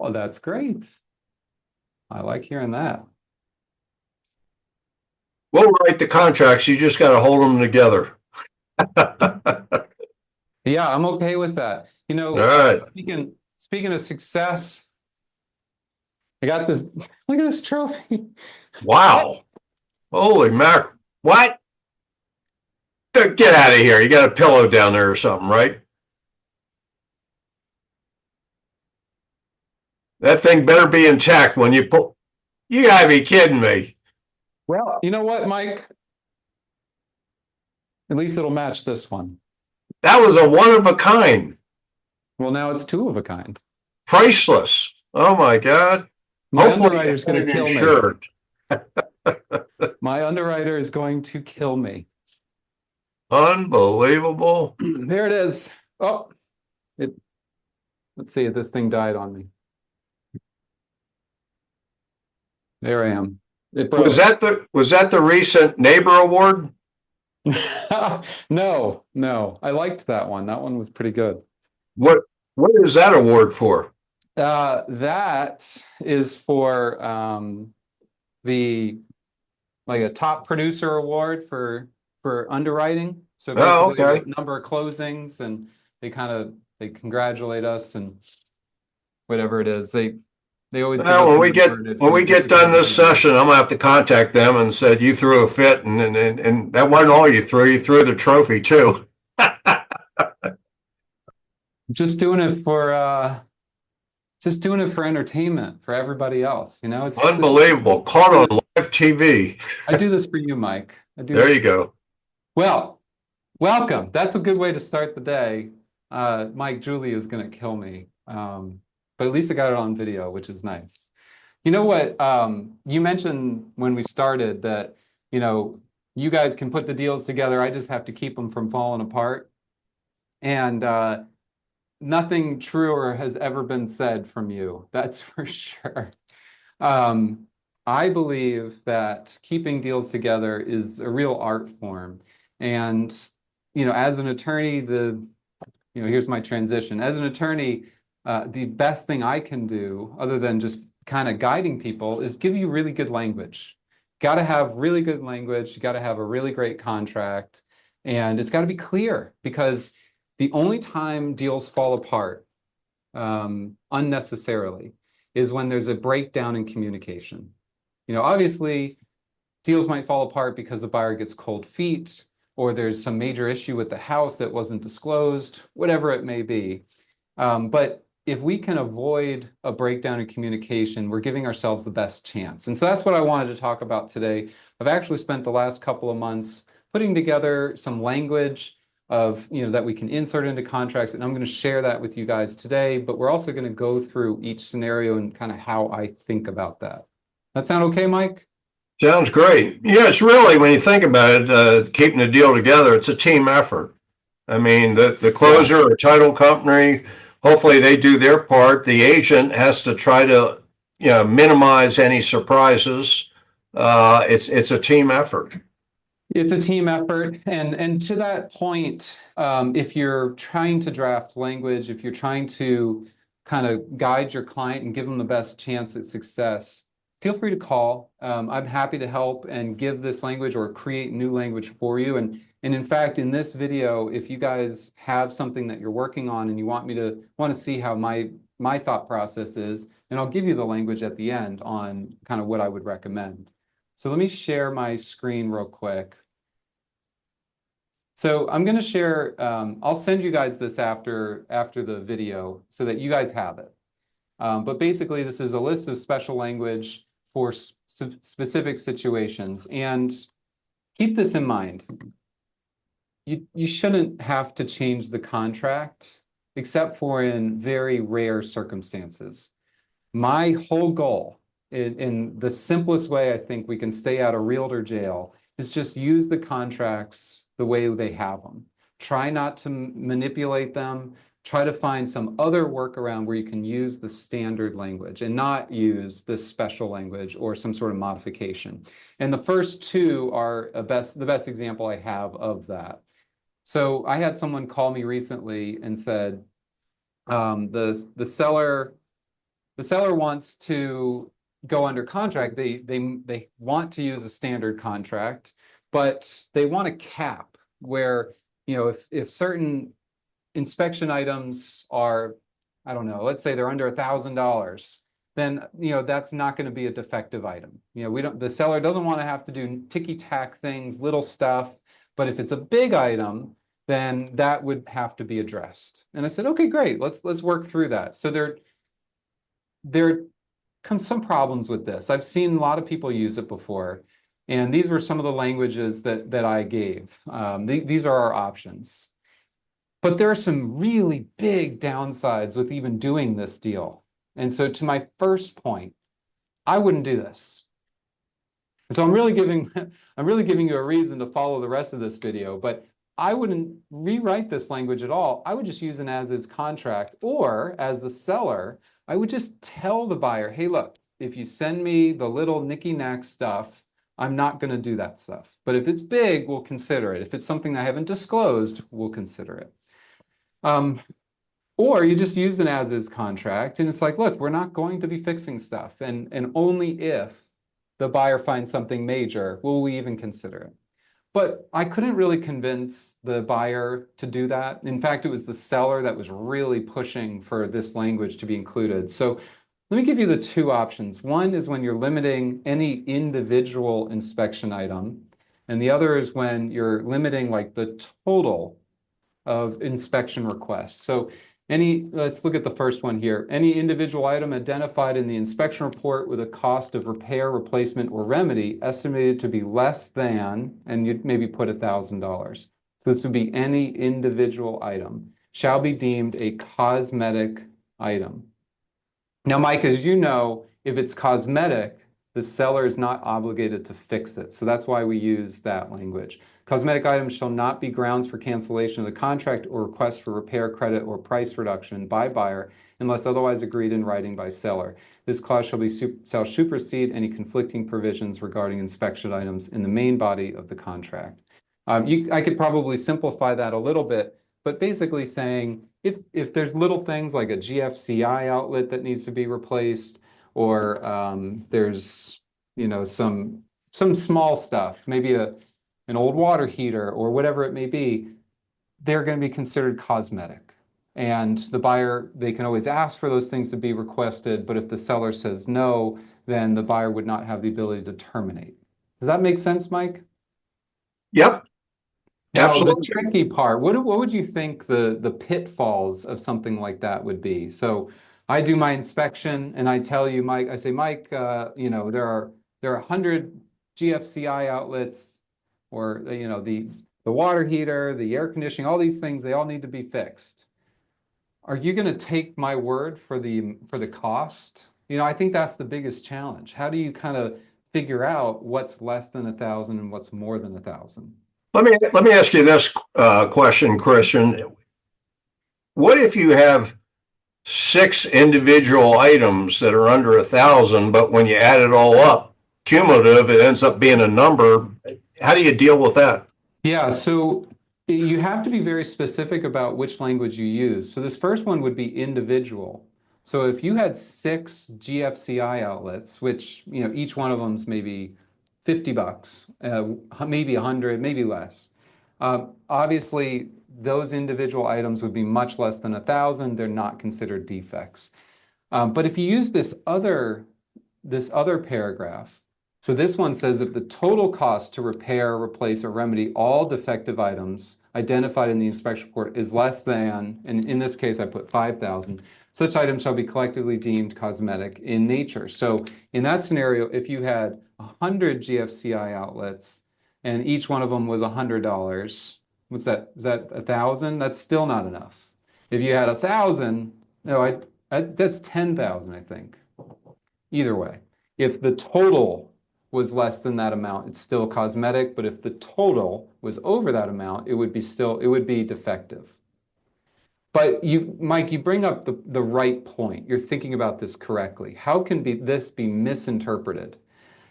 Oh, that's great. I like hearing that. We'll write the contracts. You just got to hold them together. All Yeah, I'm okay with that. right. Speaking of success, I got this. Look at this trophy. Wow. Holy mac. What? Get out of here. You got a pillow down there or something, right? That thing better be intact when you pull. You got to be kidding me. Well, you know what, Mike? At least it'll match this one. That was a one of a kind. Well, now it's two of a kind. Priceless. Oh my God. My Hopefully you underwriter's had going it to kill me. insured. My underwriter is going to kill me. Unbelievable. There it is. Oh, it. Let's see if this thing died on me. There I am. It Was broke. that the recent neighbor award? No, no. I liked that one. That one was pretty good. What what is that award for? That is for the like a top producer award for underwriting. So Oh, basically okay. the number of closings and they congratulate us and whatever it is. They always give Well, us when a we get number and when we if get we get done this anything over. session, I'm gonna have to contact them and said you threw a fit, and that wasn't all you threw. You threw the trophy too. Just doing it for entertainment for everybody else. It's this is Unbelievable. Caught on live TV. I do this for you, Mike. I do There this you for you. go. Well, welcome. That's a good way to start the day. Mike, Julie is going to kill me. But at least I got it on video, which is nice. You know what? You mentioned when we started that, you guys can put the deals together. I just have to keep them from falling apart. And nothing truer has ever been said from you. That's for sure. Um, I believe that keeping deals together is a real art form. And, as an attorney, here's my transition. As an attorney, the best thing I can do, other than just kind of guiding people, is give you really good language. Got to have really good language. You got to have a really great contract. And it's got to be clear because the only time deals fall apart unnecessarily is when there's a breakdown in communication. Obviously, deals might fall apart because the buyer gets cold feet or there's some major issue with the house that wasn't disclosed, whatever it may be. But if we can avoid a breakdown in communication, we're giving ourselves the best chance. And so that's what I wanted to talk about today. I've actually spent the last couple of months putting together some language of, that we can insert into contracts. And I'm going to share that with you guys today, but we're also going to go through each scenario and kind of how I think about that. That sound okay, Mike? Sounds great. Yeah, it's really, when you think about it, keeping the deal together, it's a team effort. I mean, the Yeah. closer or title company, hopefully they do their part. The agent has to try to, minimize any surprises. It's a team effort. It's a team effort. And to that point, if you're trying to draft language, if you're trying to kind of guide your client and give them the best chance at success, feel free to call. I'm happy to help and give this language or create new language for you. And in fact, in this video, if you guys have something that you're working on and you want to see how my thought process is, and I'll give you the language at the end on kind of what I would recommend. So let me share my screen real quick. So I'm going to share, I'll send you guys this after the video so that you guys have it. But basically, this is a list of special language for specific situations. And keep this in mind. You shouldn't have to change the contract except for in very rare circumstances. My whole goal, in the simplest way I think we can stay out of realtor jail, is just use the contracts the way they have them. Try not to manipulate them. Try to find some other workaround where you can use the standard language and not use this special language or some sort of modification. And the first two are the best example I have of that. So I had someone call me recently and said, the seller the seller wants to go under contract. They want to use a standard contract, but they want a cap where, if certain inspection items are, I don't know, let's say they're under $1,000, then that's not going to be a defective item. We don't, the seller doesn't want to have to do ticky tack things, little stuff. But if it's a big item, then that would have to be addressed. And I said, okay, great, let's work through that. So there comes some problems with this. I've seen a lot of people use it before, and these were some of the languages that I gave. These are our options. But there are some really big downsides with even doing this deal. And so to my first point, I wouldn't do this. So I'm really giving I'm really giving you a reason to follow the rest of this video, but I wouldn't rewrite this language at all. I would just use an as-is contract, or as the seller, I would just tell the buyer, hey, look, if you send me the little nicky-nack stuff, I'm not going to do that stuff. But if it's big, we'll consider it. If it's something I haven't disclosed, we'll consider it. Or you just use an as-is contract, and it's like, look, we're not going to be fixing stuff, and only if the buyer finds something major will we even consider it. But I couldn't really convince the buyer to do that. In fact, it was the seller that was really pushing for this language to be included. So let me give you the two options. One is when you're limiting any individual inspection item, and the other is when you're limiting like the total of inspection requests. So let's look at the first one here. Any individual item identified in the inspection report with a cost of repair, replacement, or remedy estimated to be less than, and you'd maybe put $1,000. So this would be any individual item, shall be deemed a cosmetic item. Now, Mike, as you know, if it's cosmetic, the seller is not obligated to fix it. So that's why we use that language. Cosmetic items shall not be grounds for cancellation of the contract or request for repair, credit, or price reduction by buyer unless otherwise agreed in writing by seller. This clause shall supersede any conflicting provisions regarding inspection items in the main body of the contract. I could probably simplify that a little bit, but basically saying if there's little things like a GFCI outlet that needs to be replaced, or there's some small stuff, maybe an old water heater or whatever it may be, they're going to be considered cosmetic. And the buyer, they can always ask for those things to be requested, but if the seller says no, then the buyer would not have the ability to terminate. Does that make sense, Mike? Yep, Now, the absolutely. tricky part, what would you think the pitfalls of something like that would be? So I do my inspection and I tell you, Mike, I say, Mike, there are 100 GFCI outlets, or the water heater, the air conditioning, all these things, they all need to be fixed. Are you going to take my word for the cost? I think that's the biggest challenge. How do you kind of figure out what's less than 1,000 and what's more than 1,000? Let me ask you this question, Christian. What if you have six individual items that are under 1,000, but when you add it all up, cumulative, it ends up being a number? How do you deal with that? Yeah, so you have to be very specific about which language you use. So this first one would be individual. So if you had six GFCI outlets, which, each one of them's maybe $50, maybe 100, maybe less. Obviously, those individual items would be much less than 1,000. They're not considered defects. But if you use this other paragraph, so this one says if the total cost to repair, replace, or remedy all defective items identified in the inspection report is less than, and in this case I put 5,000, such items shall be collectively deemed cosmetic in nature. So in that scenario, if you had 100 GFCI outlets and each one of them was $100, what's that? Is that 1,000? That's still not enough. If you had 1,000, no, that's 10,000, I think. Either way, if the total was less than that amount, it's still cosmetic, but if the total was over that amount, it would be defective. But Mike, you bring up the right point. You're thinking about this correctly. How can this be misinterpreted?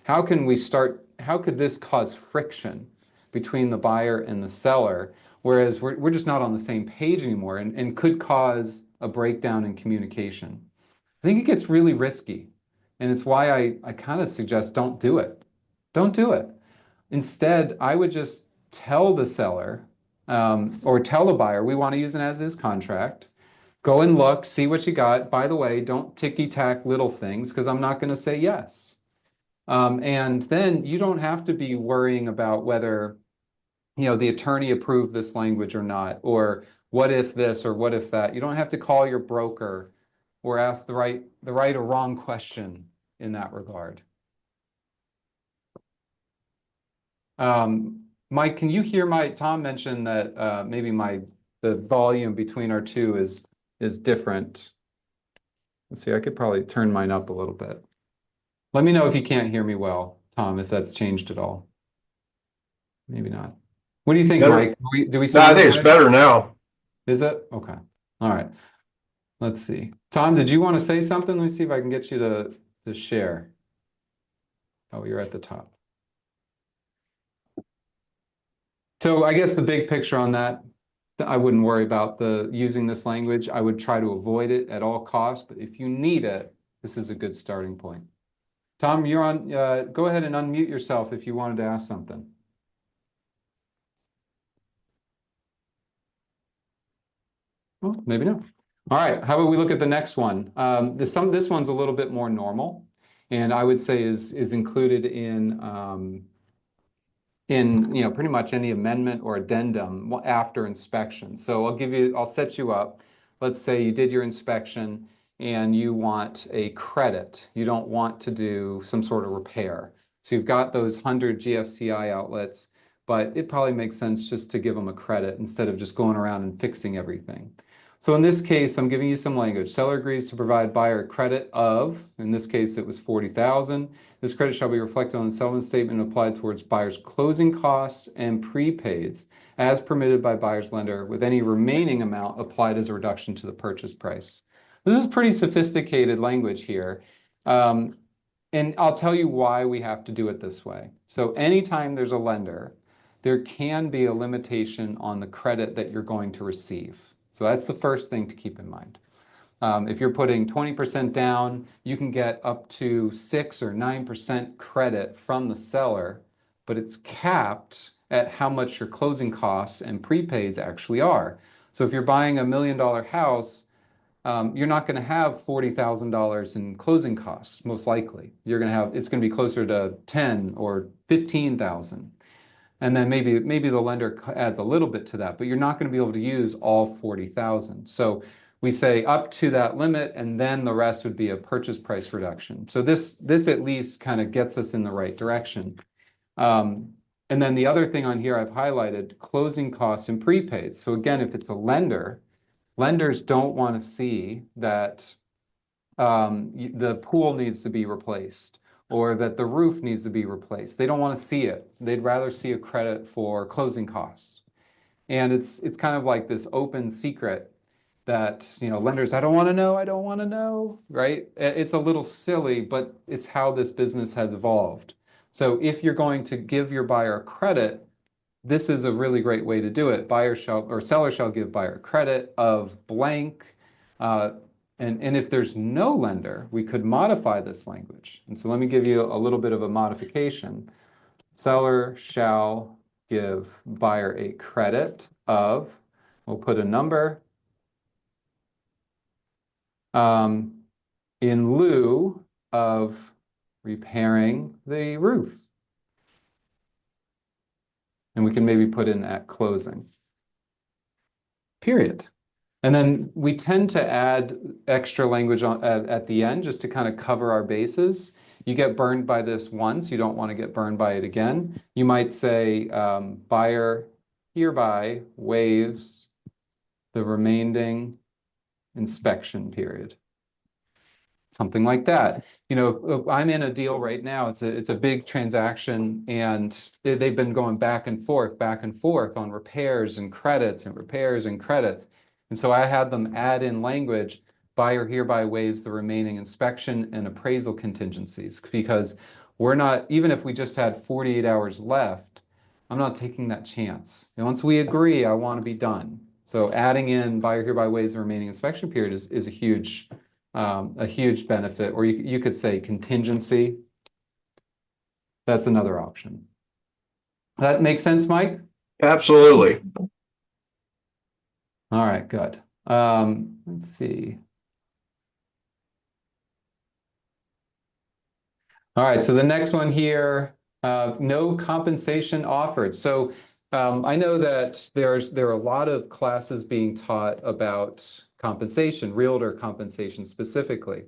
How could this cause friction between the buyer and the seller, whereas we're just not on the same page anymore, and could cause a breakdown in communication? I think it gets really risky. And it's why I kind of suggest don't do it. Don't do it. Instead, I would just tell the seller or tell the buyer, we want to use an as-is contract. Go and look, see what you got. By the way, don't ticky-tack little things because I'm not going to say yes. And then you don't have to be worrying about whether, the attorney approved this language or not, or what if this or what if that. You don't have to call your broker or ask the right or wrong question in that regard. Mike, can you hear Tom mentioned that maybe the volume between our two is different. Let's see, I could probably turn mine up a little bit. Let me know if you can't hear me well, Tom, if that's changed at all. Maybe not. What do you think, Better. Mike? Do we No, I sound think it's okay? better now. Is it? Okay. All right. Let's see. Tom, did you want to say something? Let me see if I can get you to share. Oh, you're at the top. So I guess the big picture on that, I wouldn't worry about the using this language. I would try to avoid it at all costs, but if you need it, this is a good starting point. Tom, you're on. Go ahead and unmute yourself if you wanted to ask something. Well, maybe not. All right. How about we look at the next one? This one's a little bit more normal, and I would say is included in pretty much any amendment or addendum after inspection. So I'll set you up. Let's say you did your inspection and you want a credit. You don't want to do some sort of repair. So you've got those 100 GFCI outlets, but it probably makes sense just to give them a credit instead of just going around and fixing everything. So in this case, I'm giving you some language. Seller agrees to provide buyer credit of, in this case, it was 40,000. This credit shall be reflected on the settlement statement and applied towards buyer's closing costs and prepaids as permitted by buyer's lender, with any remaining amount applied as a reduction to the purchase price. This is pretty sophisticated language here. And I'll tell you why we have to do it this way. So anytime there's a lender, there can be a limitation on the credit that you're going to receive. So that's the first thing to keep in mind. If you're putting 20% down, you can get up to 6 or 9% credit from the seller, but it's capped at how much your closing costs and prepaids actually are. So if you're buying $1 million house, you're not going to have $40,000 in closing costs, most likely. It's going to be closer to 10 or 15,000. And then maybe the lender adds a little bit to that, but you're not going to be able to use all 40,000. So we say up to that limit, and then the rest would be a purchase price reduction. So this at least kind of gets us in the right direction. And then the other thing on here I've highlighted, closing costs and prepaid. So again, if it's a lender, lenders don't want to see that the pool needs to be replaced or that the roof needs to be replaced. They don't want to see it. They'd rather see a credit for closing costs. And it's kind of like this open secret that, lenders, I don't want to know, right? It's a little silly, but it's how this business has evolved. So if you're going to give your buyer a credit, this is a really great way to do it. Seller shall give buyer credit of blank. And if there's no lender, we could modify this language. And so let me give you a little bit of a modification. Seller shall give buyer a credit of, we'll put a number, in lieu of repairing the roof. And we can maybe put in at closing. Period. And then we tend to add extra language at the end just to kind of cover our bases. You get burned by this once, you don't want to get burned by it again. You might say buyer hereby waives the remaining inspection period. Something like that. I'm in a deal right now. It's a big transaction, and they've been going back and forth on repairs and credits and repairs and credits. And so I had them add in language, buyer hereby waives the remaining inspection and appraisal contingencies, because we're not, even if we just had 48 hours left, I'm not taking that chance. And once we agree, I want to be done. So adding in buyer hereby waives the remaining inspection period is a huge a huge benefit, or you could say contingency. That's another option. That makes sense, Mike? Absolutely. All right, good. Let's see. All right, so the next one here, no compensation offered. So I know that there are a lot of classes being taught about compensation, realtor compensation specifically.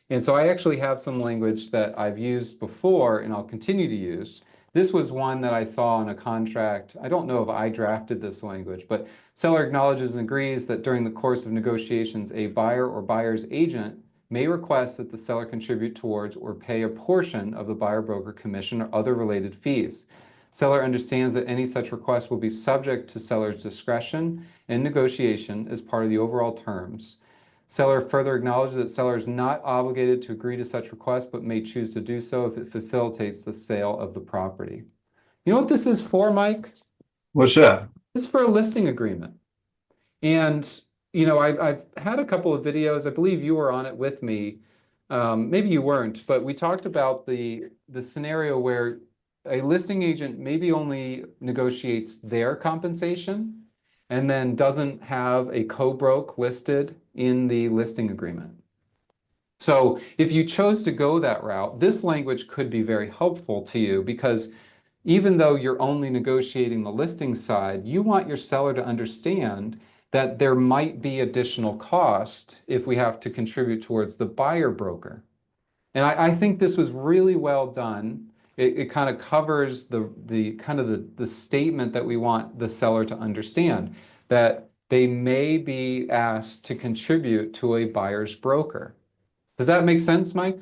And so I actually have some language that I've used before and I'll continue to use. This was one that I saw in a contract. I don't know if I drafted this language, but seller acknowledges and agrees that during the course of negotiations, a buyer or buyer's agent may request that the seller contribute towards or pay a portion of the buyer broker commission or other related fees. Seller understands that any such request will be subject to seller's discretion in negotiation as part of the overall terms. Seller further acknowledges that seller is not obligated to agree to such request, but may choose to do so if it facilitates the sale of the property. You know what this is for, Mike? What's that? This is for a listing agreement. And I've had a couple of videos. I believe you were on it with me. Maybe you weren't, but we talked about the scenario where a listing agent maybe only negotiates their compensation and then doesn't have a co-broke listed in the listing agreement. So if you chose to go that route, this language could be very helpful to you because even though you're only negotiating the listing side, you want your seller to understand that there might be additional cost if we have to contribute towards the buyer broker. And I think this was really well done. It kind of covers the statement that we want the seller to understand, that they may be asked to contribute to a buyer's broker. Does that make sense, Mike?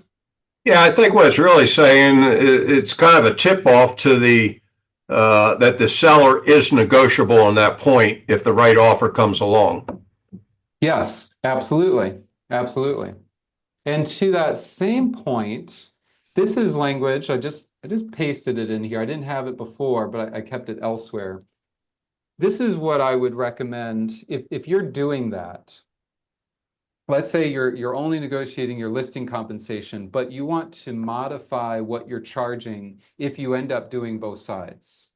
Yeah, I think what it's really saying, it's kind of a tip off to the that the seller is negotiable on that point if the right offer comes along. Yes, absolutely. Absolutely. And to that same point, this is language. I just pasted it in here. I didn't have it before, but I kept it elsewhere. This is what I would recommend if you're doing that. Let's say you're only negotiating your listing compensation, but you want to modify what you're charging if you end up doing both sides.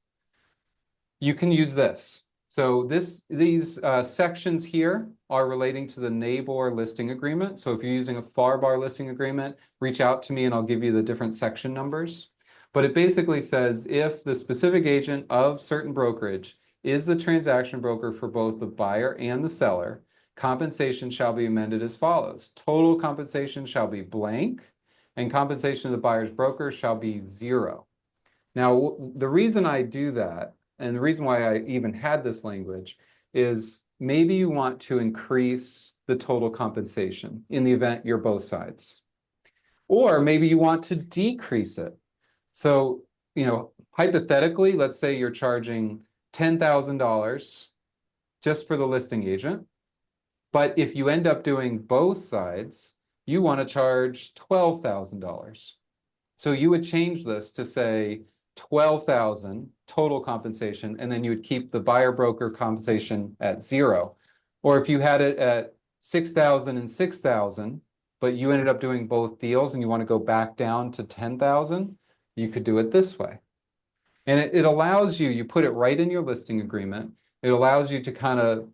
You can use this. So these sections here are relating to the NABOR listing agreement. So if you're using a FAR-BAR listing agreement, reach out to me and I'll give you the different section numbers. But it basically says if the specific agent of certain brokerage is the transaction broker for both the buyer and the seller, compensation shall be amended as follows. Total compensation shall be blank, and compensation of the buyer's broker shall be zero. Now, the reason I do that, and the reason why I even had this language, is maybe you want to increase the total compensation in the event you're both sides. Or maybe you want to decrease it. So, hypothetically, let's say you're charging $10,000 just for the listing agent. But if you end up doing both sides, you want to charge $12,000. So you would change this to say 12,000 total compensation, and then you would keep the buyer broker compensation at zero. Or if you had it at 6,000 and 6,000, but you ended up doing both deals and you want to go back down to 10,000, you could do it this way. And it allows you put it right in your listing agreement. It allows you to kind of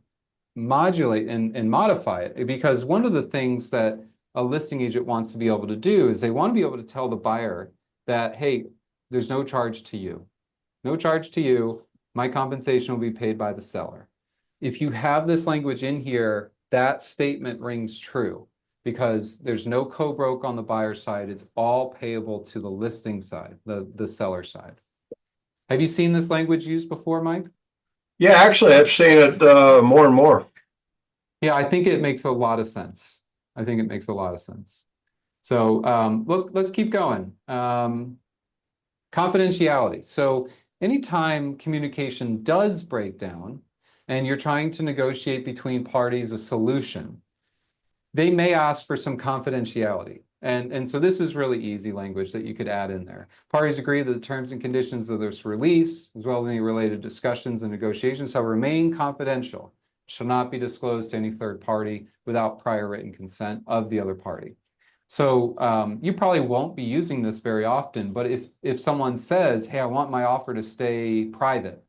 modulate and modify it, because one of the things that a listing agent wants to be able to do is they want to be able to tell the buyer that, hey, there's no charge to you. No charge to you. My compensation will be paid by the seller. If you have this language in here, that statement rings true because there's no co-broke on the buyer side. It's all payable to the listing side, the seller side. Have you seen this language used before, Mike? Yeah, actually, I've seen it more and more. Yeah, I think it makes a lot of sense. I think it makes a lot of sense. So look, let's keep going. Confidentiality. So anytime communication does break down and you're trying to negotiate between parties a solution, they may ask for some confidentiality. And so this is really easy language that you could add in there. Parties agree that the terms and conditions of this release, as well as any related discussions and negotiations, shall remain confidential. shall not be disclosed to any third party without prior written consent of the other party. So you probably won't be using this very often, but if someone says, hey, I want my offer to stay private,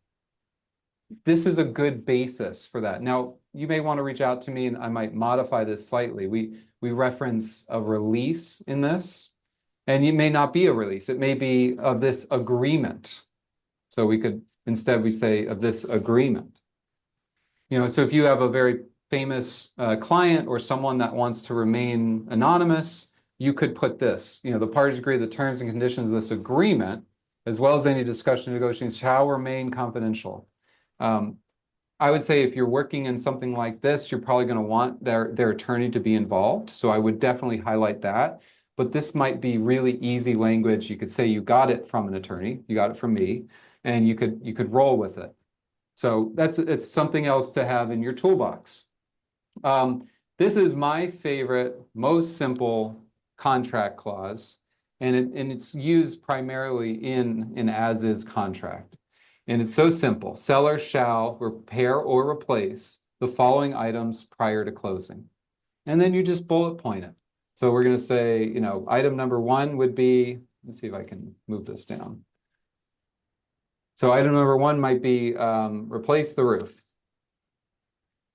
this is a good basis for that. Now, you may want to reach out to me and I might modify this slightly. We reference a release in this, and it may not be a release. It may be of this agreement. So we could, instead we say of this agreement. So if you have a very famous client or someone that wants to remain anonymous, you could put this, the parties agree the terms and conditions of this agreement, as well as any discussion or negotiations, shall remain confidential. I would say if you're working in something like this, you're probably going to want their attorney to be involved. So I would definitely highlight that. But this might be really easy language. You could say you got it from an attorney, you got it from me, and you could roll with it. So it's something else to have in your toolbox. This is my favorite, most simple contract clause, and it's used primarily in an as-is contract. And it's so simple. Seller shall repair or replace the following items prior to closing. And then you just bullet point it. So we're going to say, item number one would be, let's see if I can move this down. So item number one might be replace the roof.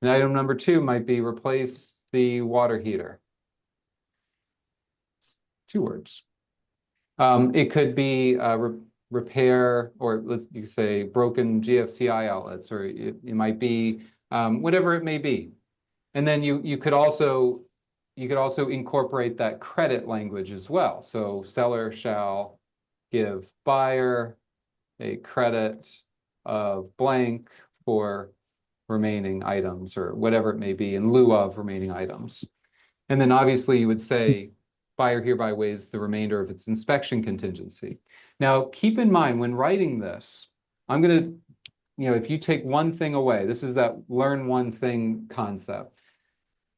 And item number two might be replace the water heater. It's 2 words. It could be repair, or you could say broken GFCI outlets, or it might be whatever it may be. And then you could also incorporate that credit language as well. So seller shall give buyer a credit of blank for remaining items, or whatever it may be, in lieu of remaining items. And then obviously you would say buyer hereby waives the remainder of its inspection contingency. Now, keep in mind when writing this, I'm going to, if you take one thing away, this is that learn one thing concept.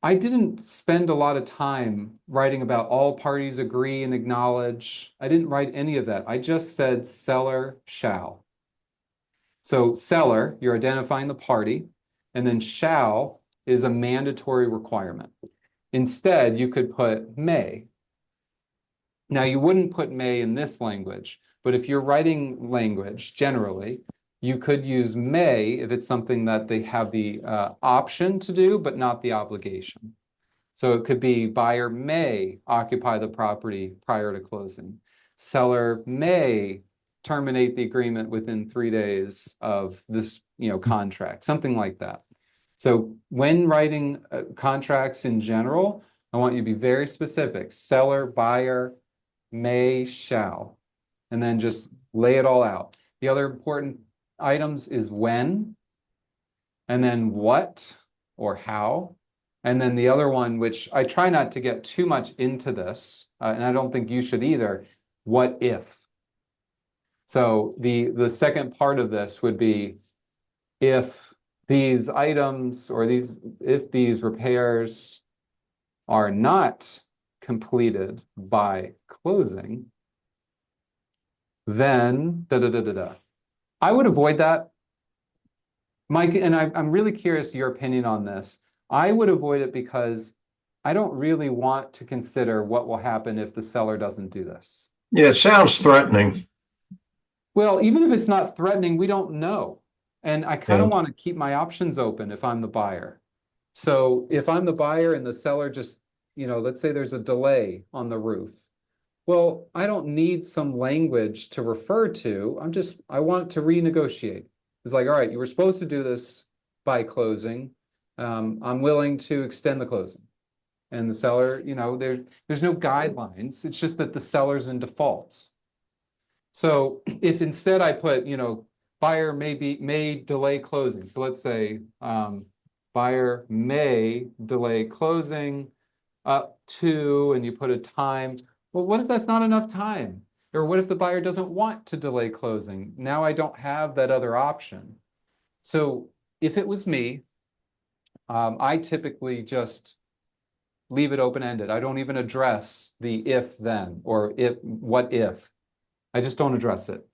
I didn't spend a lot of time writing about all parties agree and acknowledge. I didn't write any of that. I just said seller shall. So seller, you're identifying the party, and then shall is a mandatory requirement. Instead, you could put may. Now, you wouldn't put may in this language, but if you're writing language generally, you could use may if it's something that they have the option to do, but not the obligation. So it could be buyer may occupy the property prior to closing. Seller may terminate the agreement within 3 days of this, contract, something like that. So when writing contracts in general, I want you to be very specific. Seller, buyer, may, shall, and then just lay it all out. The other important items is when, and then what or how. And then the other one, which I try not to get too much into this, and I don't think you should either, what if? So the second part of this would be if these items or if these repairs are not completed by closing, then da da da da da. I would avoid that, Mike, and I'm really curious your opinion on this. I would avoid it because I don't really want to consider what will happen if the seller doesn't do this. Yeah, it sounds threatening. Well, even if it's not threatening, we don't know. And I kind of Yeah. want to keep my options open if I'm the buyer. So if I'm the buyer and the seller just, let's say there's a delay on the roof. Well, I don't need some language to refer to. I want to renegotiate. It's like, all right, you were supposed to do this by closing. I'm willing to extend the closing. And the seller, there's no guidelines. It's just that the seller's in default. So if instead I put, buyer may delay closing. So let's say buyer may delay closing up to, and you put a time. Well, what if that's not enough time? Or what if the buyer doesn't want to delay closing? Now I don't have that other option. So if it was me, I typically just leave it open-ended. I don't even address the if then or what if. I just don't address it.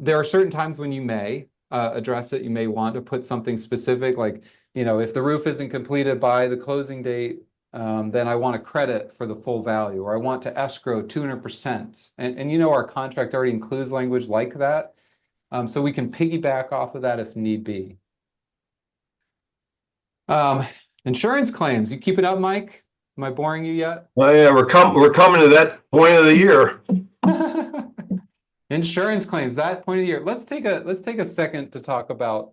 There are certain times when you may address it. You may want to put something specific like If the roof isn't completed by the closing date, then I want a credit for the full value, or I want to escrow 200%. And our contract already includes language like that. So we can piggyback off of that if need be. Um, Insurance claims. You keep it up, Mike? Am I boring you yet? Well, yeah, we're coming to that point of the year. Insurance claims, that point of the year. Let's take a second to talk about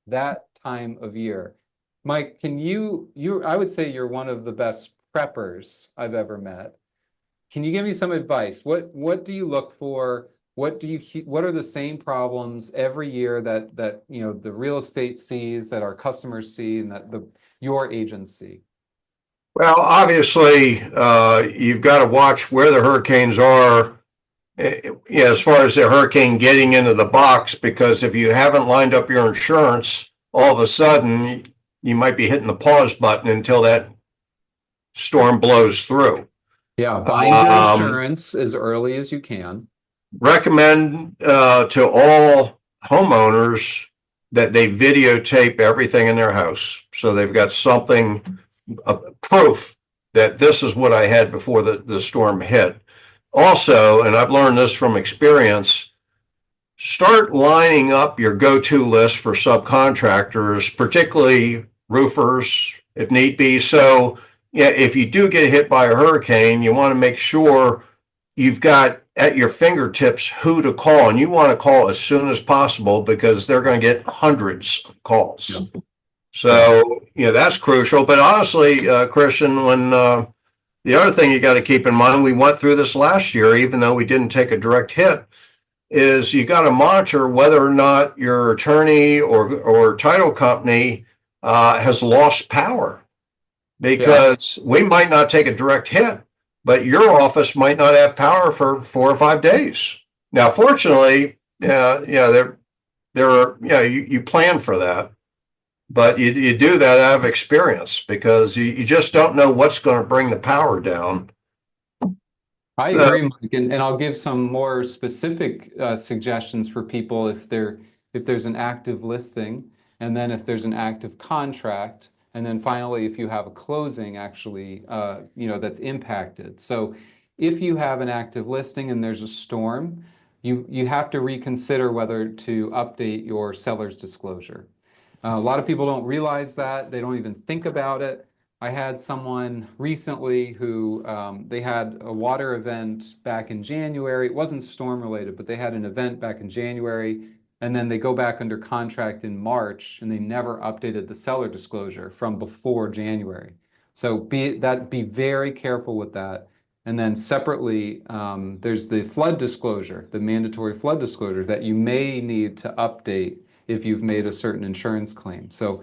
that time of year. Mike, can I would say you're one of the best preppers I've ever met. Can you give me some advice? What do you look for? What are the same problems every year that the real estate sees, that our customers see, and that your agency? Well, obviously, you've got to watch where the hurricanes are, as far as the hurricane getting into the box, because if you haven't lined up your insurance, all of a sudden you might be hitting the pause button until that storm blows through. Yeah, bind your Um, insurance as early as you can. recommend to all homeowners that they videotape everything in their house so they've got something, proof that this is what I had before the storm hit. Also, and I've learned this from experience, start lining up your go-to list for subcontractors, particularly roofers, if need be. So, yeah, if you do get hit by a hurricane, you want to make sure you've got at your fingertips who to call, and you want to call as soon as possible because they're going to get hundreds of calls. Yeah. Yeah. So, that's crucial. But honestly, Christian, when the other thing you got to keep in mind, we went through this last year, even though we didn't take a direct hit, is you got to monitor whether or not your attorney or title company has lost power, Yeah. because we might not take a direct hit, but your office might not have power for 4 or 5 days. Now, fortunately, there are, you plan for that, but you do that out of experience because you just don't know what's going to bring the power down. I So, agree, Mike, and I'll give some more specific suggestions for people if there's an active listing, and then if there's an active contract, and then finally if you have a closing actually, that's impacted. So if you have an active listing and there's a storm, you have to reconsider whether to update your seller's disclosure. A lot of people don't realize that. They don't even think about it. I had someone recently who they had a water event back in January. It wasn't storm related, but they had an event back in January, and then they go back under contract in March, and they never updated the seller disclosure from before January. So be very careful with that. And then separately, there's the flood disclosure, the mandatory flood disclosure that you may need to update if you've made a certain insurance claim. So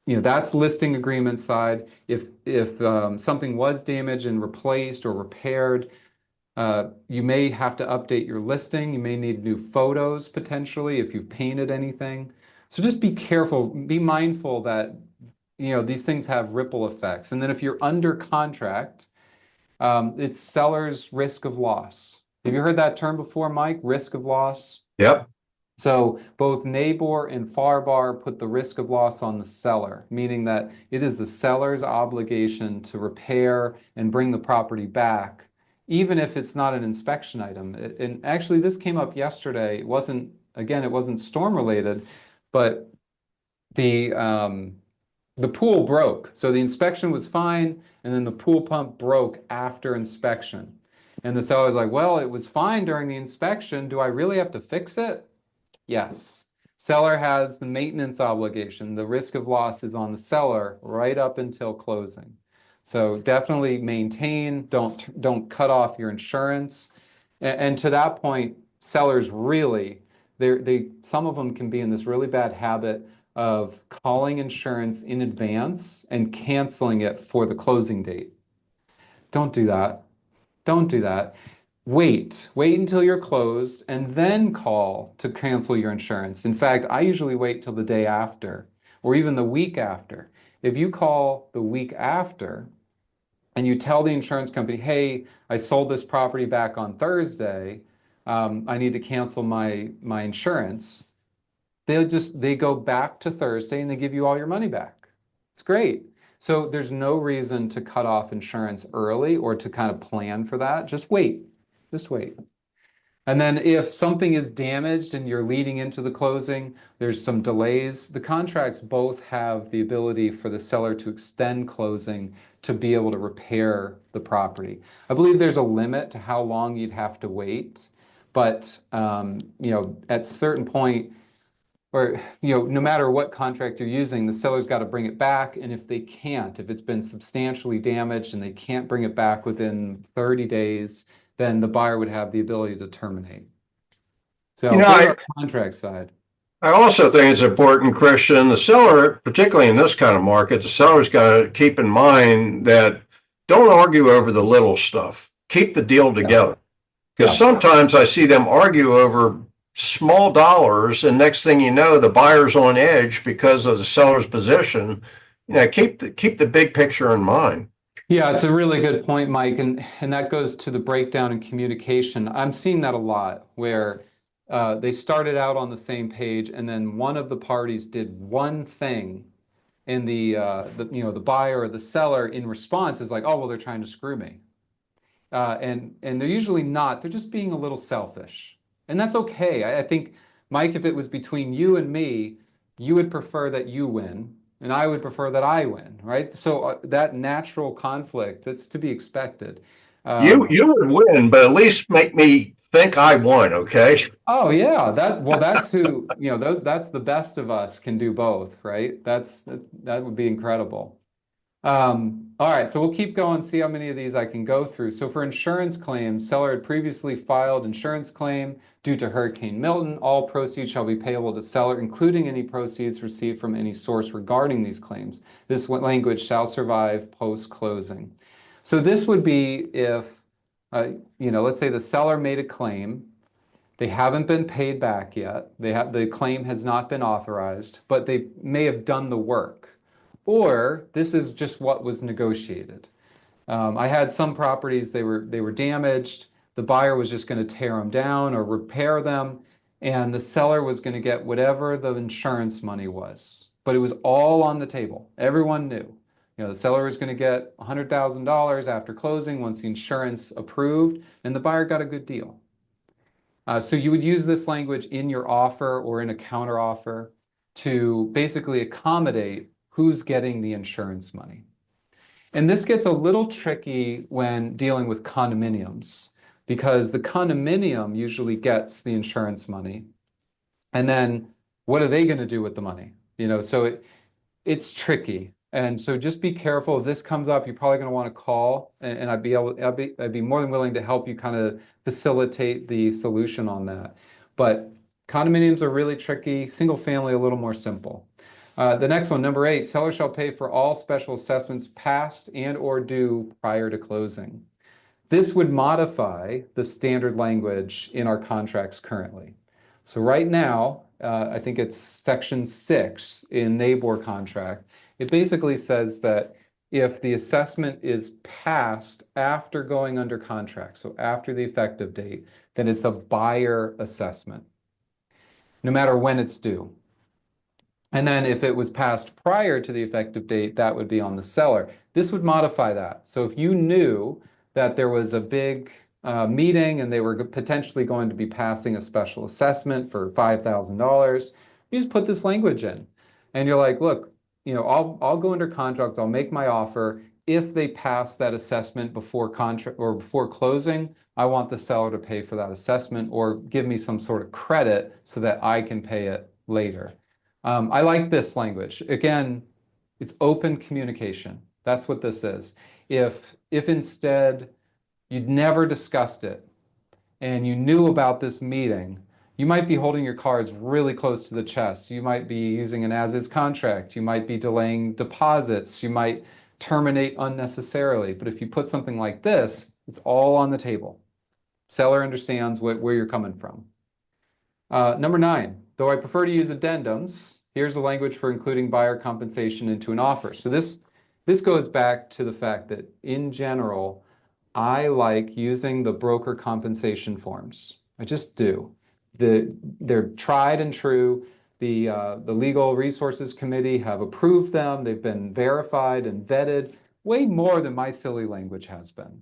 that's listing agreement side. If something was damaged and replaced or repaired, you may have to update your listing. You may need new photos potentially if you've painted anything. So just be careful, be mindful that these things have ripple effects. And then if you're under contract, it's seller's risk of loss. Have you heard that term before, Mike? Risk of loss? yep. So both NABOR and FARBAR put the risk of loss on the seller, meaning that it is the seller's obligation to repair and bring the property back, even if it's not an inspection item. And actually, this came up yesterday. It wasn't storm related, but the pool broke. So the inspection was fine, and then the pool pump broke after inspection. And the seller's like, well, it was fine during the inspection. Do I really have to fix it? Yes. Seller has the maintenance obligation. The risk of loss is on the seller right up until closing. So definitely maintain, don't cut off your insurance. And to that point, sellers really, some of them can be in this really bad habit of calling insurance in advance and canceling it for the closing date. Don't do that. Don't do that. Wait until you're closed and then call to cancel your insurance. In fact, I usually wait till the day after or even the week after. If you call the week after and you tell the insurance company, hey, I sold this property back on Thursday, I need to cancel my insurance, they go back to Thursday and they give you all your money back. It's great. So there's no reason to cut off insurance early or to kind of plan for that. Just wait. Just wait. And then if something is damaged and you're leading into the closing, there's some delays. The contracts both have the ability for the seller to extend closing to be able to repair the property. I believe there's a limit to how long you'd have to wait, but at certain point, or no matter what contract you're using, the seller's got to bring it back. And if they can't, if it's been substantially damaged and they can't bring it back within 30 days, then the buyer would have the ability to terminate. You So know, there's I, our contract side. I also think it's important, Christian, the seller, particularly in this kind of market, the seller's got to keep in mind that don't argue over the little stuff. Keep the deal Yeah. together. Because Yeah. sometimes I see them argue over small dollars, and next thing you know, the buyer's on edge because of the seller's position. Keep the big picture in mind. Yeah, it's a really good point, Mike, and that goes to the breakdown in communication. I'm seeing that a lot where they started out on the same page, and then one of the parties did one thing, and the buyer or the seller in response is like, oh well, they're trying to screw me. And they're usually not. They're just being a little selfish, and that's okay. I think, Mike, if it was between you and me, you would prefer that you win, and I would prefer that I win, right? So that natural conflict, that's to be expected. You Um, you would win, but at least make me think I won, okay? oh yeah, that's who, that's the best of us can do both, right? That would be incredible. All right, so we'll keep going, see how many of these I can go through. So for insurance claims, seller had previously filed insurance claim due to Hurricane Milton. All proceeds shall be payable to seller, including any proceeds received from any source regarding these claims. This language shall survive post-closing. So this would be if, let's say the seller made a claim. They haven't been paid back yet. The claim has not been authorized, but they may have done the work. Or this is just what was negotiated. I had some properties, they were damaged. The buyer was just going to tear them down or repair them, and the seller was going to get whatever the insurance money was. But it was all on the table. Everyone knew. The seller was going to get $100,000 after closing once the insurance approved, and the buyer got a good deal. So you would use this language in your offer or in a counteroffer to basically accommodate who's getting the insurance money. And this gets a little tricky when dealing with condominiums because the condominium usually gets the insurance money. And then what are they going to do with the money? So it's tricky. And so just be careful. If this comes up, you're probably going to want to call, and I'd be more than willing to help you kind of facilitate the solution on that. But condominiums are really tricky. Single family, a little more simple. The next one, number 8, seller shall pay for all special assessments past and or due prior to closing. This would modify the standard language in our contracts currently. So right now, I think it's section 6 in NABOR contract. It basically says that if the assessment is passed after going under contract, so after the effective date, then it's a buyer assessment, no matter when it's due. And then if it was passed prior to the effective date, that would be on the seller. This would modify that. So if you knew that there was a big meeting and they were potentially going to be passing a special assessment for $5,000, you just put this language in. And you're like, look, I'll go under contract, I'll make my offer. If they pass that assessment before contract or before closing, I want the seller to pay for that assessment or give me some sort of credit so that I can pay it later. I like this language. Again, it's open communication. That's what this is. If instead you'd never discussed it and you knew about this meeting, you might be holding your cards really close to the chest. You might be using an as-is contract. You might be delaying deposits. You might terminate unnecessarily. But if you put something like this, it's all on the table. Seller understands where you're coming from. Number 9, though I prefer to use addendums, here's the language for including buyer compensation into an offer. So this goes back to the fact that in general, I like using the broker compensation forms. I just do. They're tried and true. The Legal Resources Committee have approved them. They've been verified and vetted way more than my silly language has been.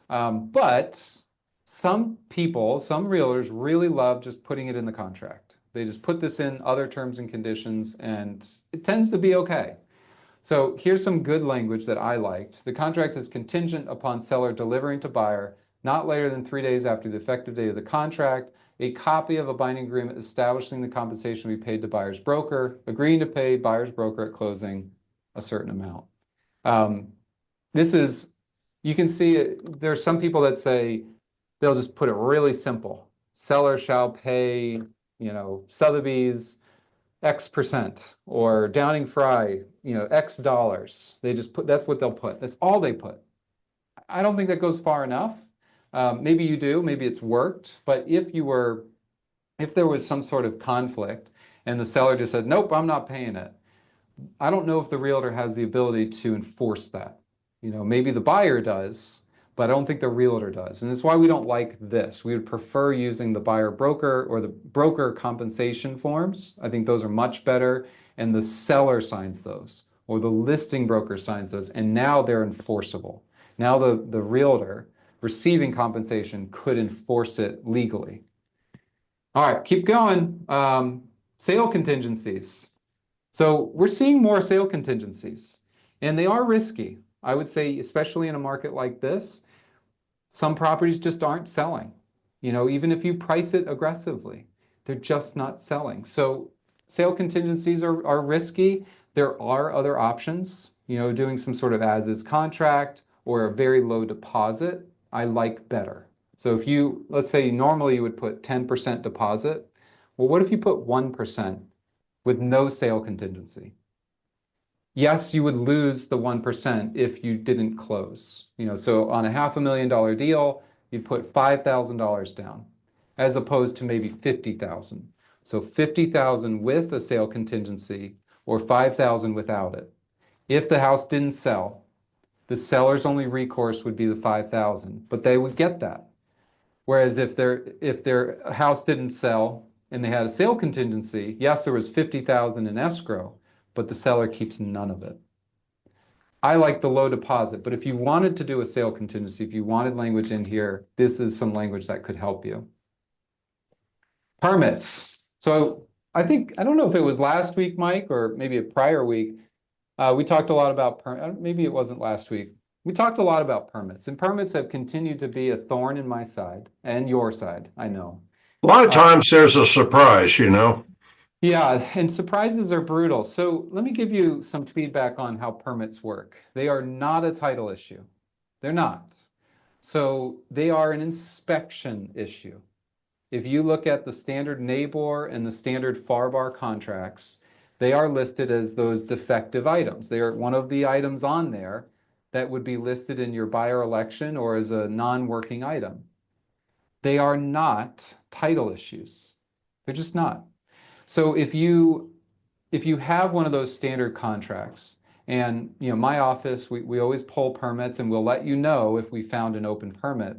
But some people, some realtors really love just putting it in the contract. They just put this in other terms and conditions, and it tends to be okay. So here's some good language that I liked. The contract is contingent upon seller delivering to buyer not later than 3 days after the effective date of the contract, a copy of a binding agreement establishing the compensation to be paid to buyer's broker, agreeing to pay buyer's broker at closing a certain amount. Um, this is, you can see there's some people that say they'll just put it really simple. Seller shall pay, Sotheby's X% or Downing Fry, X dollars. They just put, that's what they'll put. That's all they put. I don't think that goes far enough. Maybe you do, maybe it's worked, but if there was some sort of conflict and the seller just said, nope, I'm not paying it, I don't know if the realtor has the ability to enforce that. Maybe the buyer does, but I don't think the realtor does. And that's why we don't like this. We would prefer using the buyer broker or the broker compensation forms. I think those are much better. And the seller signs those, or the listing broker signs those, and now they're enforceable. Now the realtor receiving compensation could enforce it legally. All right, keep going. Sale contingencies. So we're seeing more sale contingencies, and they are risky. I would say, especially in a market like this, some properties just aren't selling. Even if you price it aggressively, they're just not selling. So sale contingencies are risky. There are other options, doing some sort of as-is contract or a very low deposit, I like better. So if let's say normally you would put 10% deposit, well, what if you put 1% with no sale contingency? Yes, you would lose the 1% if you didn't close. So on a $500,000 deal, you'd put $5,000 down, as opposed to maybe 50,000. So 50,000 with a sale contingency or 5,000 without it. If the house didn't sell, the seller's only recourse would be the 5,000, but they would get that. Whereas if their house didn't sell and they had a sale contingency, yes, there was 50,000 in escrow, but the seller keeps none of it. I like the low deposit, but if you wanted to do a sale contingency, if you wanted language in here, this is some language that could help you. Permits. So I don't know if it was last week, Mike, or maybe a prior week, we talked a lot about, maybe it wasn't last week. We talked a lot about permits, and permits have continued to be a thorn in my side and your side, I know. A lot of times there's a surprise. Yeah, and surprises are brutal. So let me give you some feedback on how permits work. They are not a title issue. They're not. So they are an inspection issue. If you look at the standard NABOR and the standard FAR/BAR contracts, they are listed as those defective items. They are one of the items on there that would be listed in your buyer election or as a non-working item. They are not title issues. They're just not. So if you have one of those standard contracts, and my office, we always pull permits and we'll let you know if we found an open permit,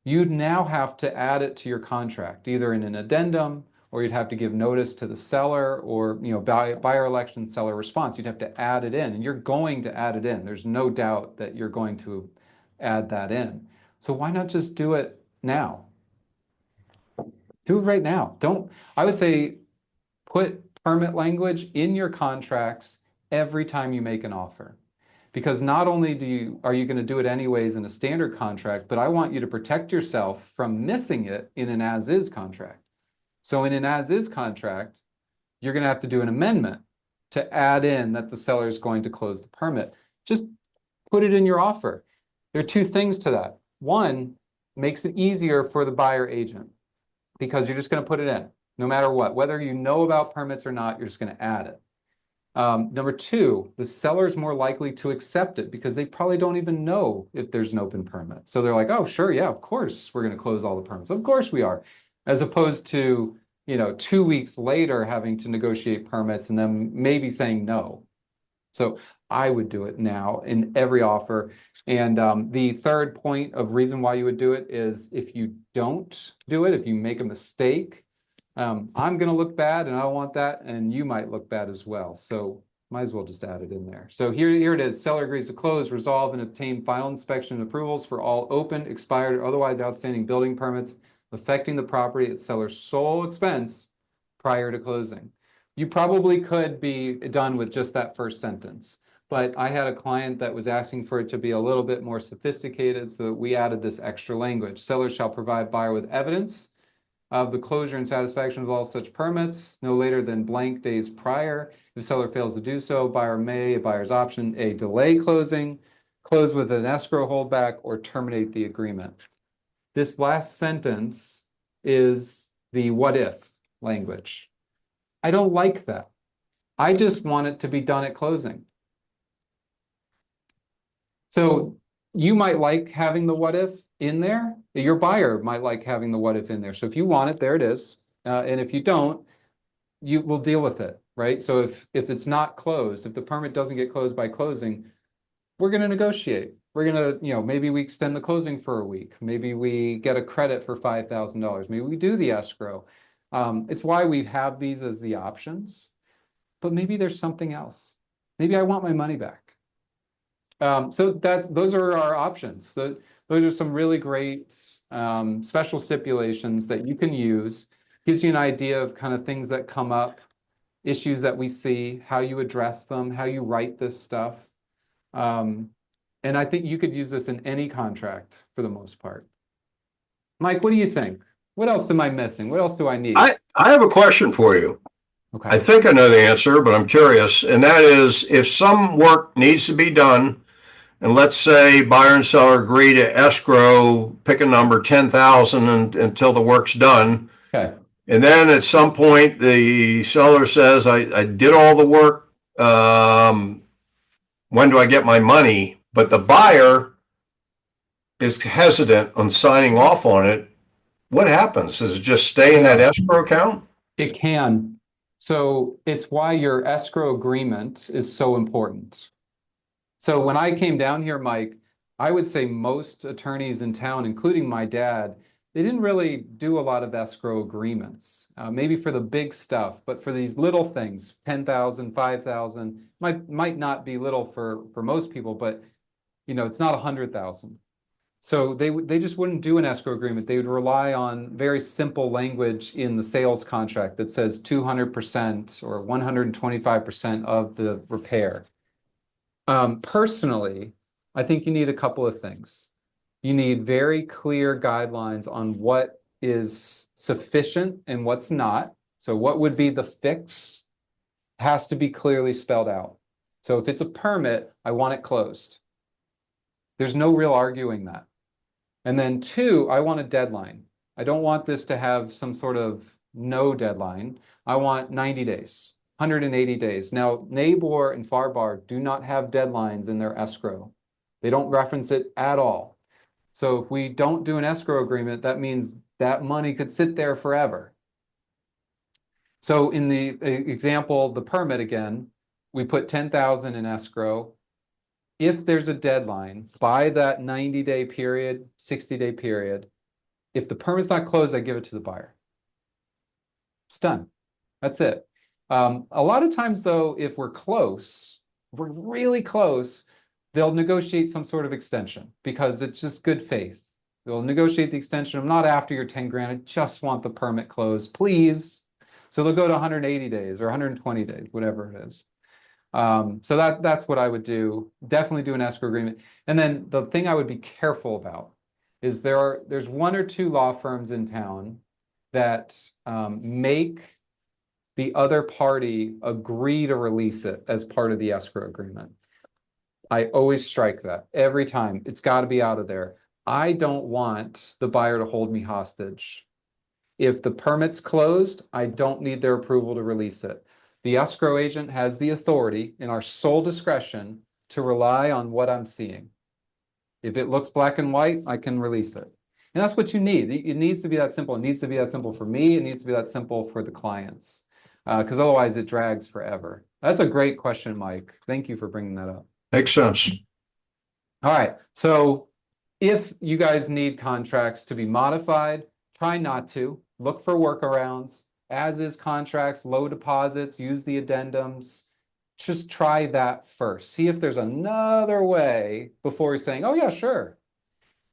you'd now have to add it to your contract, either in an addendum, or you'd have to give notice to the seller, or buyer election, seller response. You'd have to add it in, and you're going to add it in. There's no doubt that you're going to add that in. So why not just do it now? Do it right now. I would say put permit language in your contracts every time you make an offer. Because not only are you going to do it anyways in a standard contract, but I want you to protect yourself from missing it in an as-is contract. So in an as-is contract, you're going to have to do an amendment to add in that the seller is going to close the permit. Just put it in your offer. There are two things to that. One, makes it easier for the buyer agent because you're just going to put it in no matter what. Whether you know about permits or not, you're just going to add it. Number two, the seller is more likely to accept it because they probably don't even know if there's an open permit. So they're like, oh, sure, yeah, of course we're going to close all the permits. Of course we are. As opposed to, 2 weeks later having to negotiate permits and then maybe saying no. So I would do it now in every offer. And the third point of reason why you would do it is if you don't do it, if you make a mistake, I'm going to look bad and I don't want that, and you might look bad as well. So might as well just add it in there. So here it is. Seller agrees to close, resolve, and obtain final inspection and approvals for all open, expired, or otherwise outstanding building permits affecting the property at seller's sole expense prior to closing. You probably could be done with just that first sentence, but I had a client that was asking for it to be a little bit more sophisticated, so we added this extra language. Seller shall provide buyer with evidence of the closure and satisfaction of all such permits no later than blank days prior. If seller fails to do so, buyer may, a buyer's option, A, delay closing, close with an escrow holdback, or terminate the agreement. This last sentence is the what if language. I don't like that. I just want it to be done at closing. So you might like having the what if in there. Your buyer might like having the what if in there. So if you want it, there it is. And if you don't, you will deal with it, right? So if it's not closed, if the permit doesn't get closed by closing, we're going to negotiate. We're going to, maybe we extend the closing for a week. Maybe we get a credit for $5,000. Maybe we do the escrow. It's why we have these as the options, but maybe there's something else. Maybe I want my money back. So those are our options. Those are some really great special stipulations that you can use. Gives you an idea of kind of things that come up, issues that we see, how you address them, how you write this stuff. And I think you could use this in any contract for the most part. Mike, what do you think? What else am I missing? What else do I need? I have a question for you. I Okay. think I know the answer, but I'm curious. And that is if some work needs to be done, and let's say buyer and seller agree to escrow, pick a number, 10,000 until the work's done. Okay. And then at some point, the seller says, I did all the work. When do I get my money? But the buyer is hesitant on signing off on it. What happens? Does it just stay in that Yeah. escrow account? It can. So it's why your escrow agreement is so important. So when I came down here, Mike, I would say most attorneys in town, including my dad, they didn't really do a lot of escrow agreements. Maybe for the big stuff, but for these little things, 10,000, 5,000, might not be little for most people, but it's not 100,000. So they just wouldn't do an escrow agreement. They would rely on very simple language in the sales contract that says 200% or 125% of the repair. Personally, I think you need a couple of things. You need very clear guidelines on what is sufficient and what's not. So what would be the fix has to be clearly spelled out. So if it's a permit, I want it closed. There's no real arguing that. And then two, I want a deadline. I don't want this to have some sort of no deadline. I want 90 days, 180 days. Now, NABOR and FARBAR do not have deadlines in their escrow. They don't reference it at all. So if we don't do an escrow agreement, that means that money could sit there forever. So in the example, the permit again, we put 10,000 in escrow. If there's a deadline by that 90-day period, 60-day period, if the permit's not closed, I give it to the buyer. It's done. That's it. A lot of times, though, if we're close, if we're really close, they'll negotiate some sort of extension because it's just good faith. They'll negotiate the extension. I'm not after your 10 grand. I just want the permit closed, please. So they'll go to 180 days or 120 days, whatever it is. So that's what I would do. Definitely do an escrow agreement. And then the thing I would be careful about is there's one or two law firms in town that make the other party agree to release it as part of the escrow agreement. I always strike that every time. It's got to be out of there. I don't want the buyer to hold me hostage. If the permit's closed, I don't need their approval to release it. The escrow agent has the authority in our sole discretion to rely on what I'm seeing. If it looks black and white, I can release it. And that's what you need. It needs to be that simple. It needs to be that simple for me. It needs to be that simple for the clients. Because otherwise it drags forever. That's a great question, Mike. Thank you for bringing that up. Makes sense. All right. So if you guys need contracts to be modified, try not to. Look for workarounds. as is contracts, low deposits, use the addendums. Just try that first. See if there's another way before you're saying, oh, yeah, sure.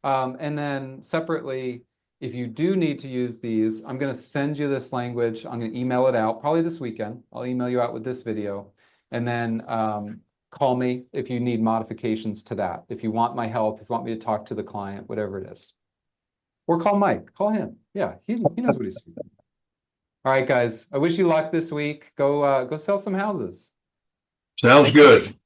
And then separately, if you do need to use these, I'm going to send you this language. I'm going to email it out probably this weekend. I'll email you out with this video. And then call me if you need modifications to that. If you want my help, if you want me to talk to the client, whatever it is. Or call Mike. Call him. Yeah, he knows what he's doing. All right, guys. I wish you luck this week. Go sell some houses. Sounds Thanks. good.